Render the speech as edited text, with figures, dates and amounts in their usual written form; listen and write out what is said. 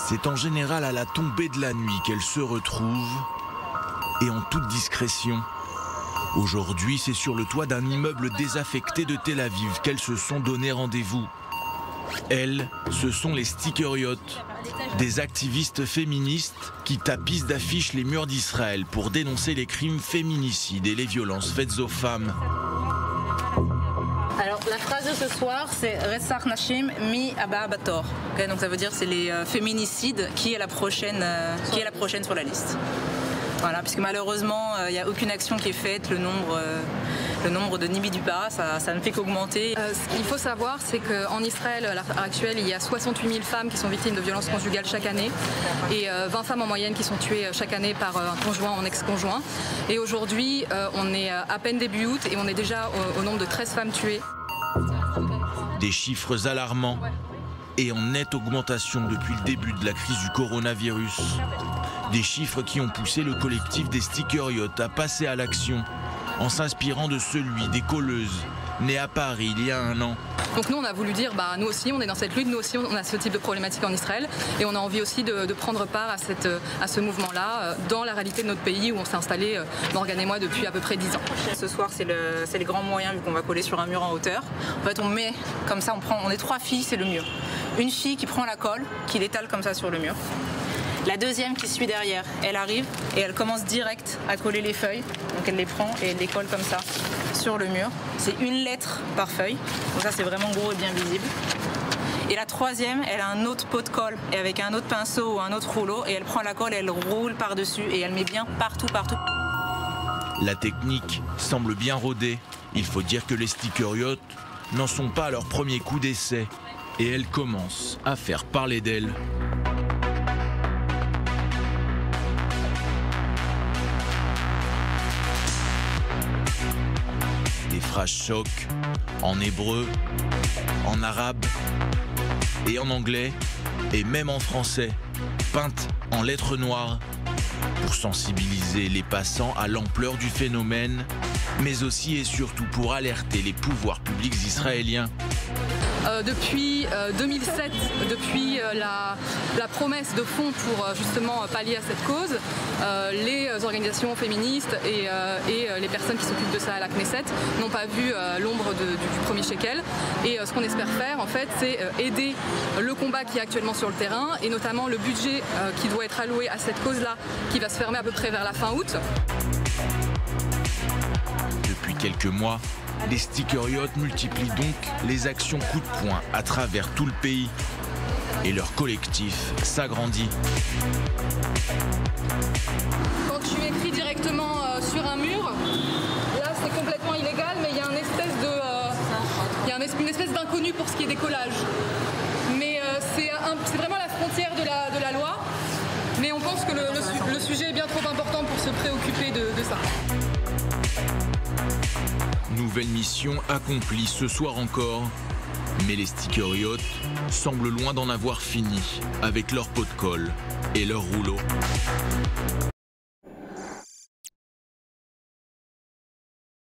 C'est en général à la tombée de la nuit qu'elles se retrouvent, et en toute discrétion. Aujourd'hui, c'est sur le toit d'un immeuble désaffecté de Tel Aviv qu'elles se sont donné rendez-vous. Elles, ce sont les Stickeriotes, des activistes féministes qui tapissent d'affiches les murs d'Israël pour dénoncer les crimes féminicides et les violences faites aux femmes. Alors la phrase de ce soir, c'est Retsach Nashim mi Abba Bator. Okay, donc ça veut dire c'est les féminicides qui est la prochaine sur la liste. Voilà, puisque malheureusement il n'y a aucune action qui est faite, le nombre de Nibi du Para, ça ne fait qu'augmenter. Ce qu'il faut savoir, c'est qu'en Israël, à l'heure actuelle, il y a 68 000 femmes qui sont victimes de violences conjugales chaque année et 20 femmes en moyenne qui sont tuées chaque année par un conjoint ou un ex-conjoint. Et aujourd'hui, on est à peine début août et on est déjà au nombre de 13 femmes tuées. Des chiffres alarmants et en nette augmentation depuis le début de la crise du coronavirus. Des chiffres qui ont poussé le collectif des Stickeriotes à passer à l'action en s'inspirant de celui des colleuses nées à Paris il y a un an. Donc nous on a voulu dire, nous aussi on est dans cette lutte, nous aussi on a ce type de problématique en Israël et on a envie aussi de prendre part à ce mouvement-là dans la réalité de notre pays où on s'est installé, Morgane et moi, depuis à peu près 10 ans. Ce soir c'est les grands moyens vu qu'on va coller sur un mur en hauteur. En fait on met comme ça, on est 3 filles, c'est le mur. Une fille qui prend la colle, qui l'étale comme ça sur le mur. La deuxième qui suit derrière, elle arrive et elle commence direct à coller les feuilles. Donc elle les prend et elle les colle comme ça sur le mur. C'est une lettre par feuille, donc ça c'est vraiment gros et bien visible. Et la troisième, elle a un autre pot de colle et avec un autre pinceau ou un autre rouleau et elle prend la colle et elle roule par-dessus et elle met bien partout. La technique semble bien rodée. Il faut dire que les Stickeriotes n'en sont pas à leur premier coup d'essai et elles commencent à faire parler d'elles. Des phrases choc en hébreu, en arabe et en anglais et même en français, peintes en lettres noires pour sensibiliser les passants à l'ampleur du phénomène, mais aussi et surtout pour alerter les pouvoirs publics israéliens. Depuis 2007, depuis la promesse de fonds pour justement pallier à cette cause, les organisations féministes et les personnes qui s'occupent de ça à la Knesset n'ont pas vu l'ombre du premier shekel. Et ce qu'on espère faire, en fait, c'est aider le combat qui est actuellement sur le terrain et notamment le budget qui doit être alloué à cette cause-là, qui va se fermer à peu près vers la fin août. Depuis quelques mois, les Stickeriotes multiplient donc les actions coup de poing à travers tout le pays. Et leur collectif s'agrandit. Quand tu écris directement sur un mur, là c'est complètement illégal, mais il y a une espèce d'inconnu pour ce qui est des collages. Mais c'est vraiment la frontière de la loi, mais on pense que le sujet est bien trop important pour se préoccuper de ça. Nouvelle mission accomplie ce soir encore, mais les Stickeriotes semblent loin d'en avoir fini avec leurs pots de colle et leurs rouleaux.